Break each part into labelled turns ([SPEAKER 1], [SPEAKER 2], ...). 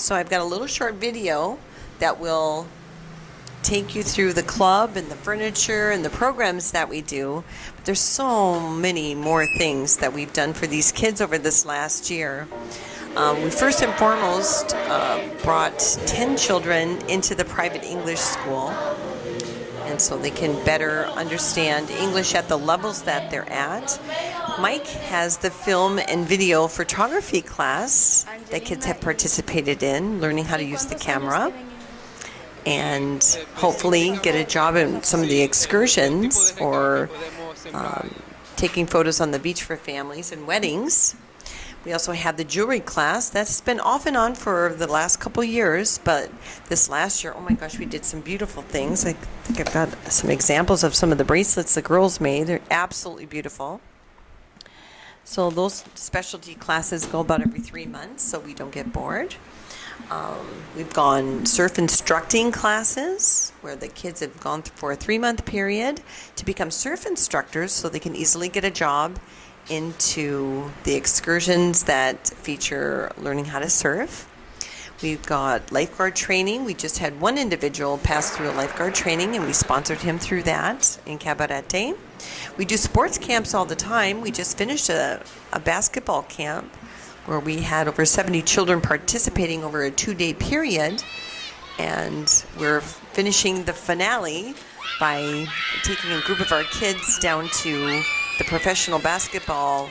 [SPEAKER 1] So I've got a little short video that will take you through the club and the furniture and the programs that we do. But there's so many more things that we've done for these kids over this last year. We first and foremost brought 10 children into the private English school, and so they can better understand English at the levels that they're at. Mike has the film and video photography class that kids have participated in, learning how to use the camera, and hopefully get a job in some of the excursions or taking photos on the beach for families and weddings. We also have the jewelry class that's been off and on for the last couple years, but this last year, oh my gosh, we did some beautiful things. I think I've got some examples of some of the bracelets the girls made. They're absolutely beautiful. So those specialty classes go about every 3 months, so we don't get bored. We've gone surf instructing classes where the kids have gone for a 3-month period to become surf instructors so they can easily get a job into the excursions that feature learning how to surf. We've got lifeguard training. We just had one individual pass through a lifeguard training, and we sponsored him through that in Cabarete. We do sports camps all the time. We just finished a basketball camp where we had over 70 children participating over a 2-day period, and we're finishing the finale by taking a group of our kids down to the professional basketball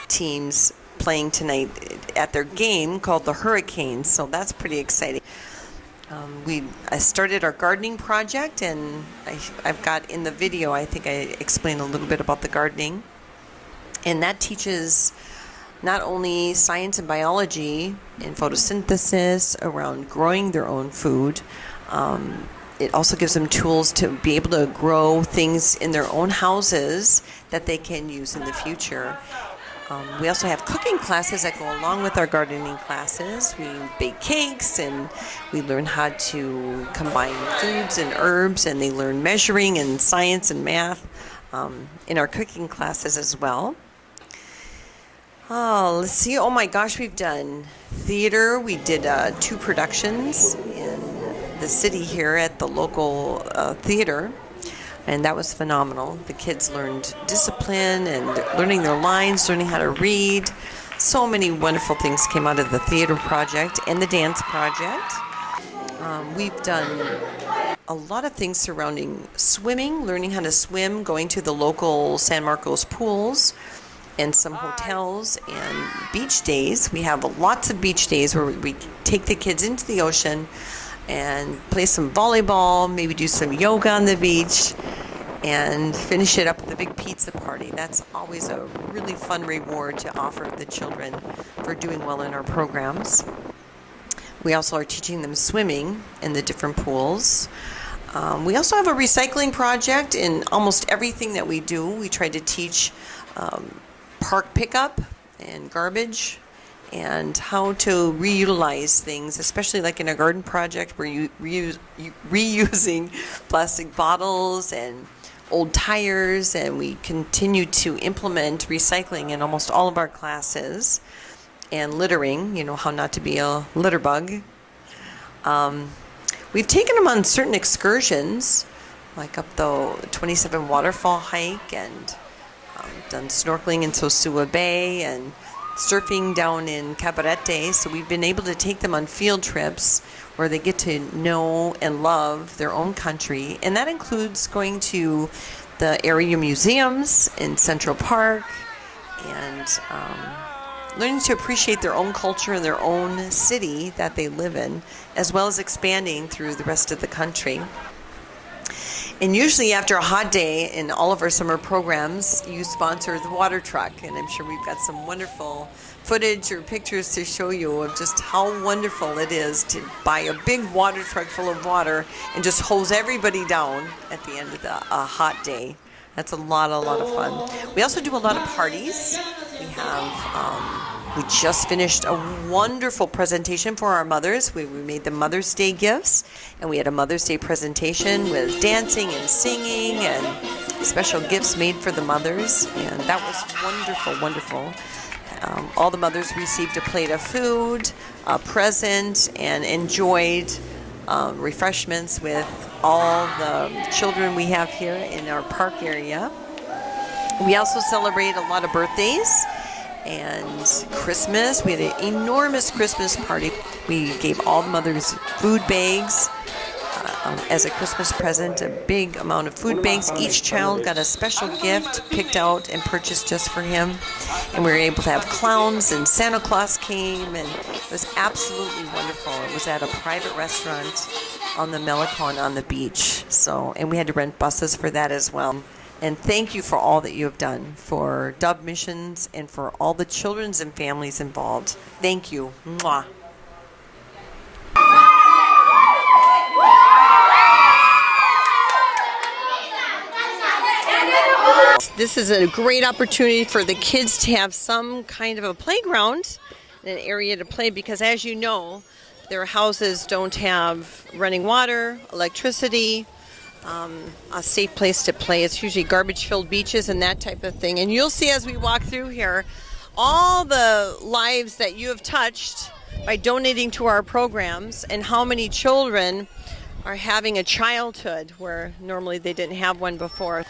[SPEAKER 1] teams playing tonight at their game called the Hurricanes, so that's pretty exciting. I started our gardening project, and I've got in the video, I think I explained a little bit about the gardening, and that teaches not only science and biology and photosynthesis around growing their own food, it also gives them tools to be able to grow things in their own houses that they can use in the future. We also have cooking classes that go along with our gardening classes. We bake cakes, and we learn how to combine foods and herbs, and they learn measuring and science and math in our cooking classes as well. Oh, let's see. Oh my gosh, we've done theater. We did 2 productions in the city here at the local theater, and that was phenomenal. The kids learned discipline and learning their lines, learning how to read. So many wonderful things came out of the theater project and the dance project. We've done a lot of things surrounding swimming, learning how to swim, going to the local San Marcos pools, and some hotels and beach days. We have lots of beach days where we take the kids into the ocean and play some volleyball, maybe do some yoga on the beach, and finish it up with a big pizza party. That's always a really fun reward to offer the children for doing well in our programs. We also are teaching them swimming in the different pools. We also have a recycling project in almost everything that we do. We try to teach park pickup and garbage and how to reutilize things, especially like in a garden project where you reusing plastic bottles and old tires, and we continue to implement recycling in almost all of our classes, and littering, how not to be a litter bug. We've taken them on certain excursions, like up the 27 waterfall hike, and done snorkeling in Sosua Bay and surfing down in Cabarete. So we've been able to take them on field trips where they get to know and love their own country, and that includes going to the area museums in Central Park and learning to appreciate their own culture and their own city that they live in, as well as expanding through the rest of the country. And usually after a hot day in all of our summer programs, you sponsor the water truck. And I'm sure we've got some wonderful footage or pictures to show you of just how wonderful it is to buy a big water truck full of water and just hose everybody down at the end of the hot day. That's a lot of fun. We also do a lot of parties. We just finished a wonderful presentation for our mothers. We made the Mother's Day gifts, and we had a Mother's Day presentation with dancing and singing and special gifts made for the mothers, and that was wonderful. All the mothers received a plate of food, a present, and enjoyed refreshments with all the children we have here in our park area. We also celebrate a lot of birthdays and Christmas. We had an enormous Christmas party. We gave all the mothers food bags as a Christmas present, a big amount of food bags. Each child got a special gift picked out and purchased just for him. And we were able to have clowns, and Santa Claus came, and it was absolutely wonderful. It was at a private restaurant on the Melicon on the beach. And we had to rent buses for that as well. And thank you for all that you have done for Dove Missions and for all the children's and families involved. Thank you. Mwah. This is a great opportunity for the kids to have some kind of a playground, an area to play, because as you know, their houses don't have running water, electricity, a safe place to play. It's usually garbage-filled beaches and that type of thing. And you'll see as we walk through here all the lives that you have touched by donating to our programs, and how many children are having a childhood where normally they didn't have one before.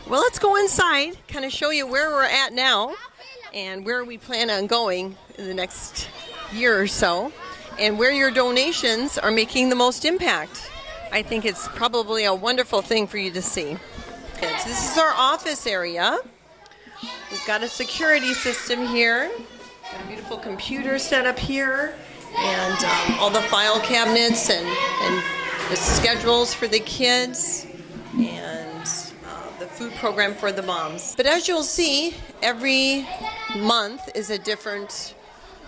[SPEAKER 1] Well, let's go inside, kind of show you where we're at now and where we plan on going in the next year or so, and where your donations are making the most impact. I think it's probably a wonderful thing for you to see. Okay, so this is our office area. We've got a security system here, got a beautiful computer set up here, and all the file cabinets and the schedules for the kids, and the food program for the moms. But as you'll see, every month is a different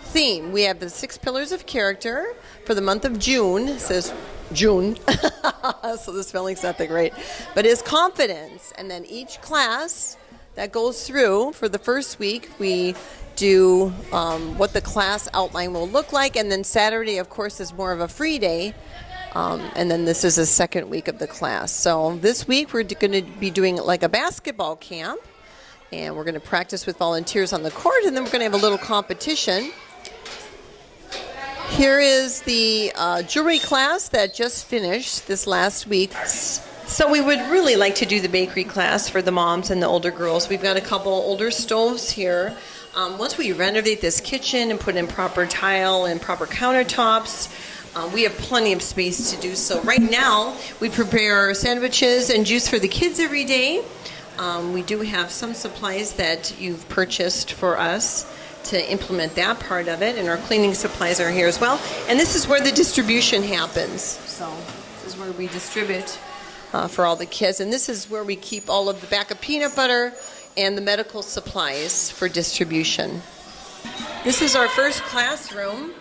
[SPEAKER 1] theme. We have the 6 pillars of character for the month of June. It says June, so the spelling's not that great, but is confidence. And then each class that goes through for the first week, we do what the class outline will look like, and then Saturday, of course, is more of a free day. And then this is the second week of the class. So this week we're going to be doing like a basketball camp, and we're going to practice with volunteers on the court, and then we're going to have a little competition. Here is the jewelry class that just finished this last week. So we would really like to do the bakery class for the moms and the older girls. We've got a couple older stoves here. Once we renovate this kitchen and put in proper tile and proper countertops, we have plenty of space to do so. Right now, we prepare sandwiches and juice for the kids every day. We do have some supplies that you've purchased for us to implement that part of it, and our cleaning supplies are here as well. And this is where the distribution happens. So this is where we distribute for all the kids. And this is where we keep all of the bag of peanut butter and the medical supplies for distribution. This is our first classroom,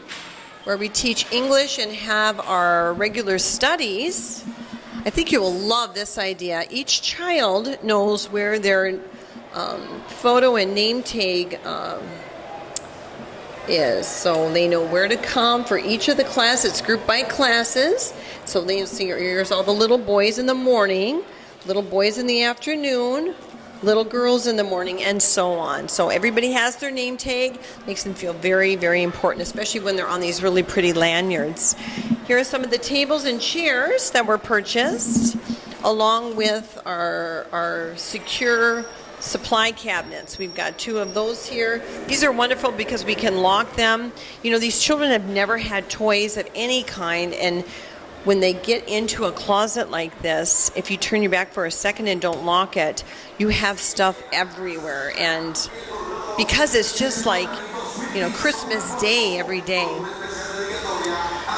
[SPEAKER 1] where we teach English and have our regular studies. I think you will love this idea. Each child knows where their photo and name tag is. So they know where to come for each of the classes. It's grouped by classes. So they see here's all the little boys in the morning, little boys in the afternoon, little girls in the morning, and so on. So everybody has their name tag. Makes them feel very, very important, especially when they're on these really pretty lanyards. Here are some of the tables and chairs that were purchased, along with our secure supply cabinets. We've got 2 of those here. These are wonderful because we can lock them. You know, these children have never had toys of any kind, and when they get into a closet like this, if you turn your back for a second and don't lock it, you have stuff everywhere. And because it's just like, you know, Christmas Day every day.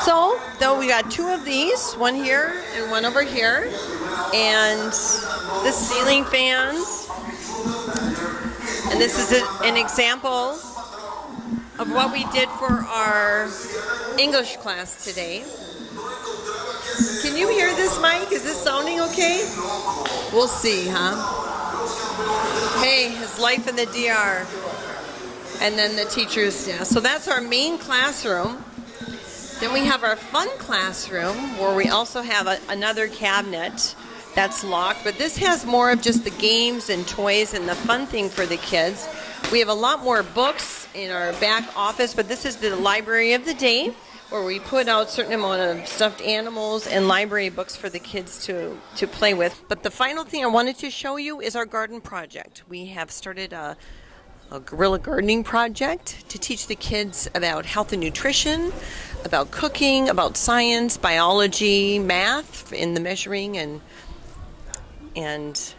[SPEAKER 1] So, though we got 2 of these, one here and one over here, and the ceiling fans. And this is an example of what we did for our English class today. Can you hear this, Mike? Is this sounding okay? We'll see, huh? Hey, his life in the DR. And then the teacher's desk. So that's our main classroom. Then we have our fun classroom, where we also have another cabinet that's locked. But this has more of just the games and toys and the fun thing for the kids. We have a lot more books in our back office, but this is the library of the day, where we put out certain amount of stuffed animals and library books for the kids to play with. But the final thing I wanted to show you is our garden project. We have started a guerrilla gardening project to teach the kids about health and nutrition, about cooking, about science, biology, math in the measuring, and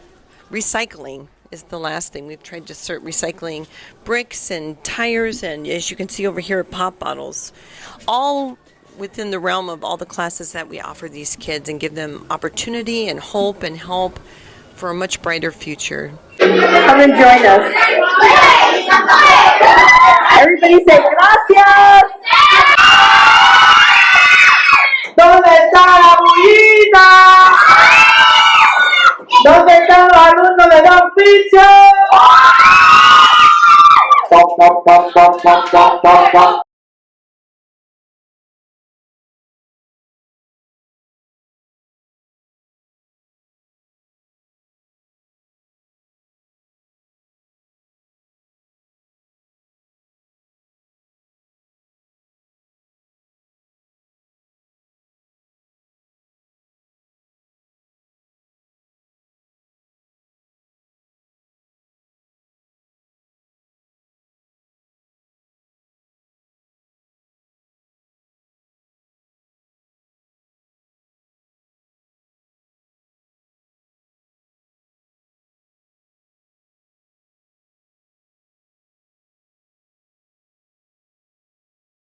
[SPEAKER 1] recycling is the last thing. We've tried to start recycling bricks and tires, and as you can see over here, pop bottles, all within the realm of all the classes that we offer these kids and give them opportunity and hope and help for a much brighter future.
[SPEAKER 2] Come and join us. Everybody say gracias. ¿Dónde está la bullita? ¿Dónde están los alumnos de Don Picho?